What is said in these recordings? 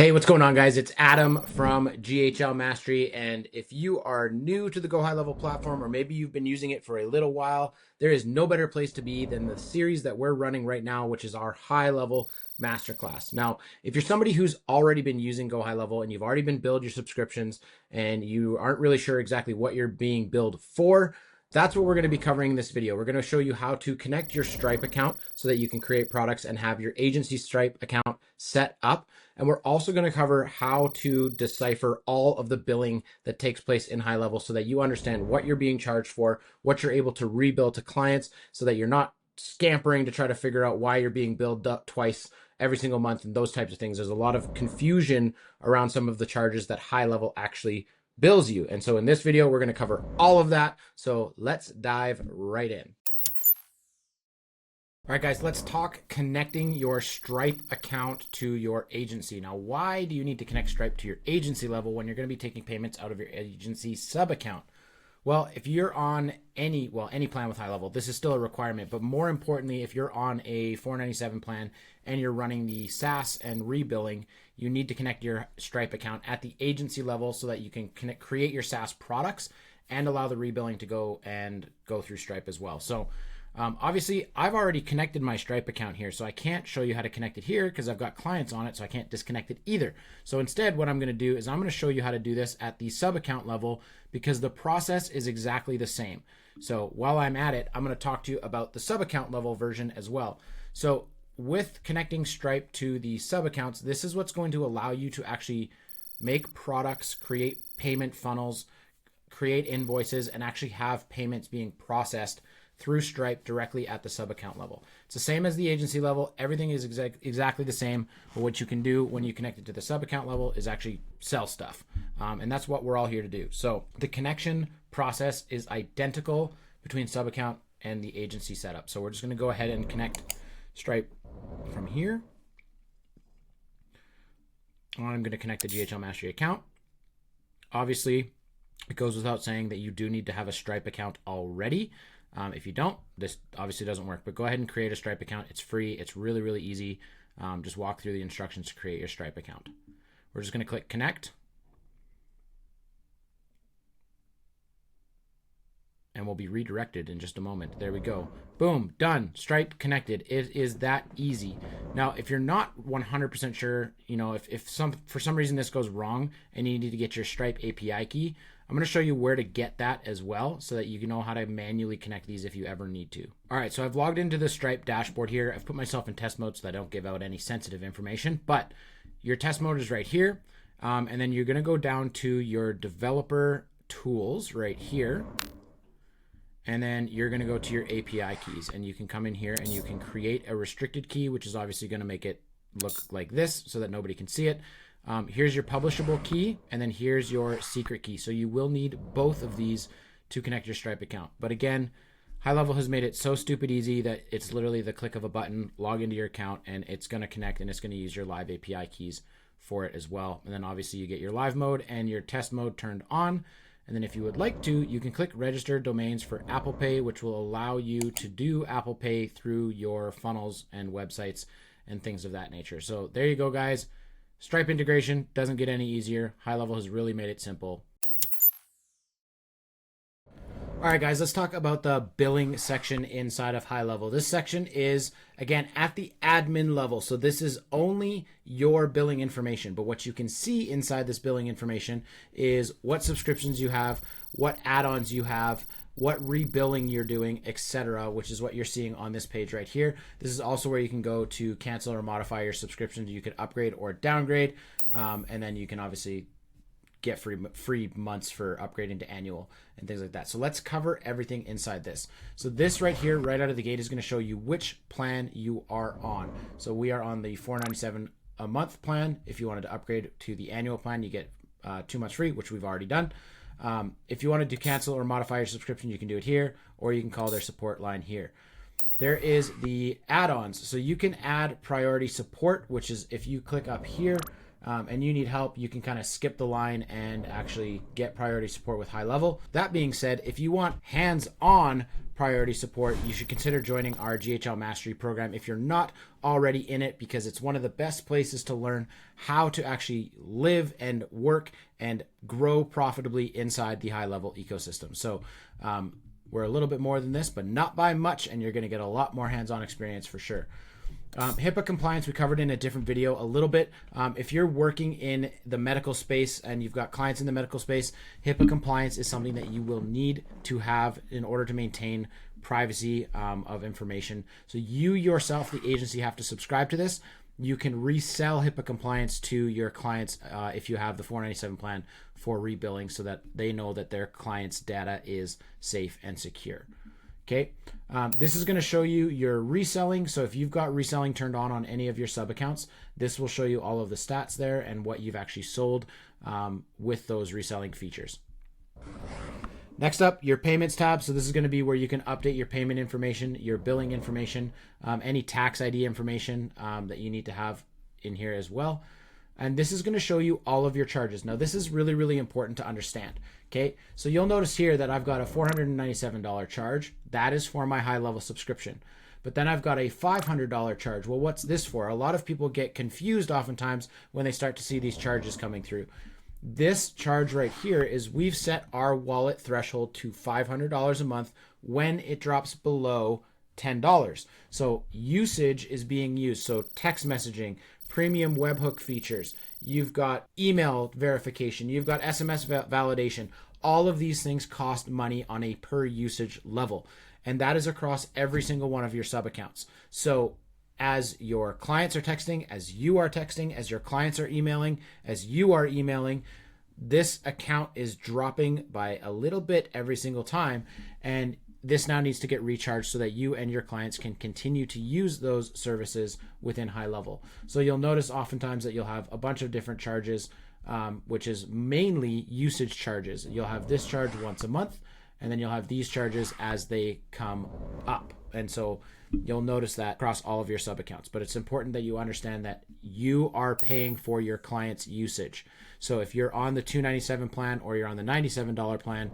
Hey, what's going on, guys? It's Adam from GHL Mastery. And if you are new to the GoHighLevel platform, or maybe you've been using it for a little while, there is no better place to be than the series that we're running right now, which is our high level masterclass. Now, if you're somebody who's already been using GoHighLevel and you've already been billed your subscriptions and you aren't really sure exactly what you're being billed for, that's what we're going to be covering in this video. We're going to show you how to connect your Stripe account so that you can create products and have your agency Stripe account set up. And we're also going to cover how to decipher all of the billing that takes place in Highlevel so that you understand what you're being charged for, what you're able to rebill to clients so that you're not scampering to try to figure out why you're being billed up twice every single month and those types of things. There's a lot of confusion around some of the charges that Highlevel actually bills you. And so in this video, we're going to cover all of that. So let's dive right in. All right, guys, let's talk connecting your Stripe account to your agency. Now, why do you need to connect Stripe to your agency level when you're going to be taking payments out of your agency sub account? Well, if you're on any plan with Highlevel, this is still a requirement. But more importantly, if you're on a $497 plan and you're running the SaaS and rebilling, you need to connect your Stripe account at the agency level so that you can create your SaaS products and allow the rebilling to go through Stripe as well. So obviously, I've already connected my Stripe account here, so I can't show you how to connect it here because I've got clients on it, so I can't disconnect it either. So instead, what I'm going to do is I'm going to show you how to do this at the sub account level because the process is exactly the same. So while I'm at it, I'm going to talk to you about the sub account level version as well. So with connecting Stripe to the sub accounts, this is what's going to allow you to actually make products, create payment funnels, create invoices, and actually have payments being processed through Stripe directly at the sub account level. It's the same as the agency level. Everything is exactly the same. But what you can do when you connect it to the sub account level is actually sell stuff. And that's what we're all here to do. So the connection process is identical between sub account and the agency setup. So we're just going to go ahead and connect Stripe from here. I'm going to connect the GHL Mastery account. Obviously, it goes without saying that you do need to have a Stripe account already. If you don't, this obviously doesn't work, but go ahead and create a Stripe account. It's free. It's really, really easy. Just walk through the instructions to create your Stripe account. We're just going to click connect. And we'll be redirected in just a moment. There we go. Boom, done. Stripe connected. It is that easy. Now, if you're not 100% sure, if for some reason this goes wrong and you need to get your Stripe API key, I'm going to show you where to get that as well so that you can know how to manually connect these if you ever need to. All right, so I've logged into the Stripe dashboard here. I've put myself in test mode so that I don't give out any sensitive information, but your test mode is right here. And then you're going to go down to your developer tools right here. And then you're going to go to your API keys and you can come in here and you can create a restricted key, which is obviously going to make it look like this so that nobody can see it. Here's your publishable key, and then here's your secret key. So you will need both of these to connect your Stripe account. But again, Highlevel has made it so stupid easy that it's literally the click of a button, log into your account, and it's going to connect, and it's going to use your live API keys for it as well. And then obviously you get your live mode and your test mode turned on. And then if you would like to, you can click register domains for Apple Pay, which will allow you to do Apple Pay through your funnels and websites and things of that nature. So there you go, guys. Stripe integration doesn't get any easier. Highlevel has really made it simple. All right, guys, let's talk about the billing section inside of Highlevel. This section is, again, at the admin level. So this is only your billing information. But what you can see inside this billing information is what subscriptions you have, what add-ons you have, what rebilling you're doing, etc., which is what you're seeing on this page right here. This is also where you can go to cancel or modify your subscriptions. You can upgrade or downgrade, and then you can obviously get free months for upgrading to annual and things like that. So let's cover everything inside this. So this right here, right out of the gate, is going to show you which plan you are on. So we are on the $497 a month plan. If you wanted to upgrade to the annual plan, you get 2 months free, which we've already done. If you wanted to cancel or modify your subscription, you can do it here, or you can call their support line here. There is the add-ons. So you can add priority support, which is if you click up here, and you need help, you can kind of skip the line and actually get priority support with Highlevel. That being said, if you want hands-on priority support, you should consider joining our GHL Mastery program if you're not already in it, because it's one of the best places to learn how to actually live and work and grow profitably inside the Highlevel ecosystem. So we're a little bit more than this, but not by much, and you're going to get a lot more hands-on experience for sure. HIPAA compliance, we covered in a different video a little bit. If you're working in the medical space and you've got clients in the medical space, HIPAA compliance is something that you will need to have in order to maintain privacy of information. So you yourself, the agency, have to subscribe to this. You can resell HIPAA compliance to your clients if you have the 497 plan for rebilling, so that they know that their client's data is safe and secure. Okay, this is going to show you your reselling. So if you've got reselling turned on any of your sub accounts, this will show you all of the stats there and what you've actually sold with those reselling features. Next up, your payments tab. So this is going to be where you can update your payment information, your billing information, any tax ID information that you need to have in here as well. And this is going to show you all of your charges. Now, this is really, really important to understand. Okay, so you'll notice here that I've got a $497 charge. That is for my Highlevel subscription. But then I've got a $500 charge. Well, what's this for? A lot of people get confused oftentimes when they start to see these charges coming through. This charge right here is we've set our wallet threshold to $500 a month when it drops below $10. So usage is being used. So text messaging, premium webhook features, you've got email verification, you've got SMS validation. All of these things cost money on a per usage level. And that is across every single one of your sub accounts. So as your clients are texting, as you are texting, as your clients are emailing, as you are emailing, this account is dropping by a little bit every single time. And this now needs to get recharged so that you and your clients can continue to use those services within Highlevel. So you'll notice oftentimes that you'll have a bunch of different charges, which is mainly usage charges. You'll have this charge once a month, and then you'll have these charges as they come up. And so you'll notice that across all of your sub accounts. But it's important that you understand that you are paying for your client's usage. So if you're on the $297 plan or you're on the $97 plan,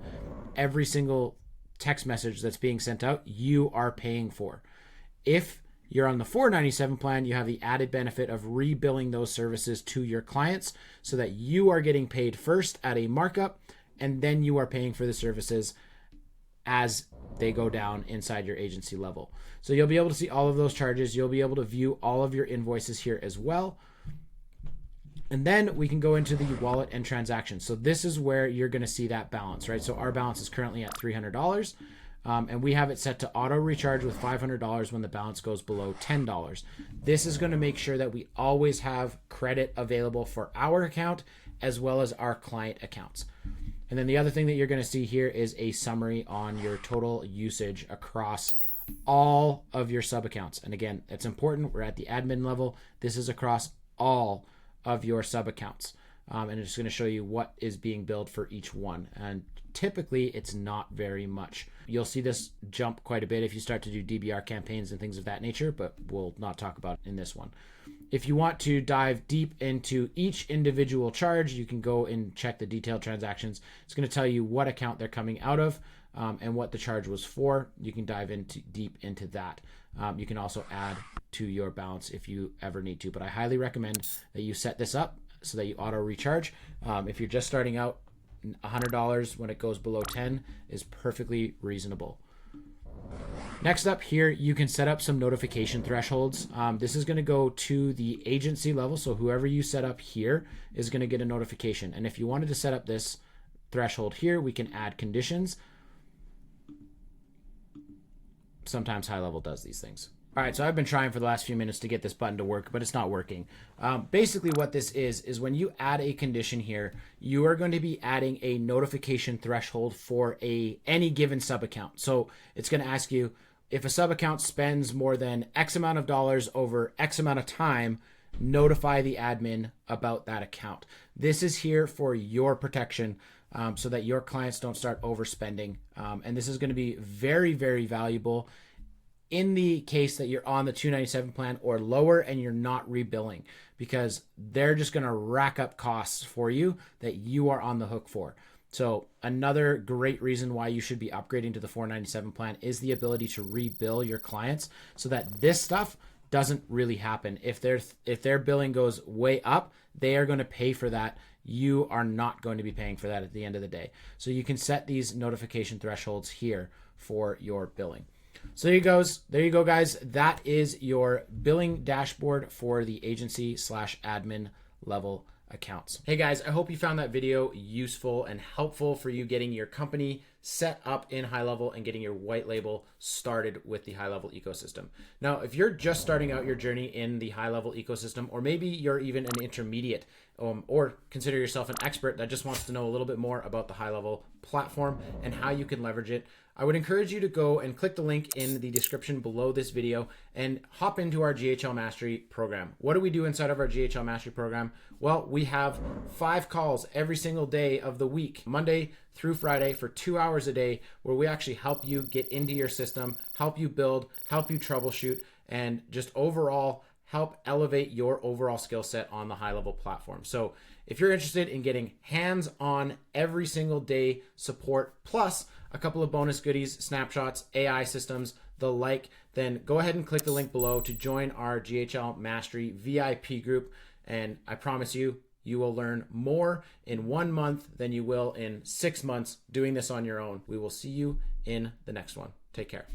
every single text message that's being sent out, you are paying for. If you're on the $497 plan, you have the added benefit of rebilling those services to your clients so that you are getting paid first at a markup, and then you are paying for the services as they go down inside your agency level. So you'll be able to see all of those charges. You'll be able to view all of your invoices here as well. And then we can go into the wallet and transactions. So this is where you're going to see that balance, right? So our balance is currently at $300, and we have it set to auto recharge with $500 when the balance goes below $10. This is going to make sure that we always have credit available for our account as well as our client accounts. And then the other thing that you're going to see here is a summary on your total usage across all of your sub accounts. And again, it's important. We're at the admin level. This is across all of your sub accounts. And it's going to show you what is being billed for each one. And typically it's not very much. You'll see this jump quite a bit if you start to do DBR campaigns and things of that nature, but we'll not talk about it in this one. If you want to dive deep into each individual charge, you can go and check the detailed transactions. It's going to tell you what account they're coming out of and what the charge was for. You can dive deep into that. You can also add to your balance if you ever need to, but I highly recommend that you set this up so that you auto recharge. If you're just starting out, $100 when it goes below 10 is perfectly reasonable. Next up here, you can set up some notification thresholds. This is going to go to the agency level. So whoever you set up here is going to get a notification. And if you wanted to set up this threshold here, we can add conditions. Sometimes Highlevel does these things. All right, so I've been trying for the last few minutes to get this button to work, but it's not working. Basically what this is when you add a condition here, you are going to be adding a notification threshold for any given sub account. So it's going to ask you if a sub account spends more than X amount of dollars over X amount of time, notify the admin about that account. This is here for your protection so that your clients don't start overspending. And this is going to be very, very valuable in the case that you're on the 297 plan or lower and you're not rebilling, because they're just going to rack up costs for you that you are on the hook for. So another great reason why you should be upgrading to the 497 plan is the ability to rebill your clients so that this stuff doesn't really happen. If their billing goes way up, they are going to pay for that. You are not going to be paying for that at the end of the day. So you can set these notification thresholds here for your billing. So there you go, guys. That is your billing dashboard for the agency/admin level accounts. Hey guys, I hope you found that video useful and helpful for you getting your company set up in Highlevel and getting your white label started with the Highlevel ecosystem. Now, if you're just starting out your journey in the Highlevel ecosystem, or maybe you're even an intermediate, or consider yourself an expert that just wants to know a little bit more about the Highlevel platform and how you can leverage it, I would encourage you to go and click the link in the description below this video and hop into our GHL Mastery program. What do we do inside of our GHL Mastery program? Well, we have 5 calls every single day of the week, Monday through Friday, for 2 hours a day, where we actually help you get into your system, help you build, help you troubleshoot, and just overall help elevate your overall skill set on the Highlevel platform. So if you're interested in getting hands-on every single day support, plus a couple of bonus goodies, snapshots, AI systems, the like, then go ahead and click the link below to join our GHL Mastery VIP group. And I promise you, you will learn more in 1 month than you will in 6 months doing this on your own. We will see you in the next one. Take care.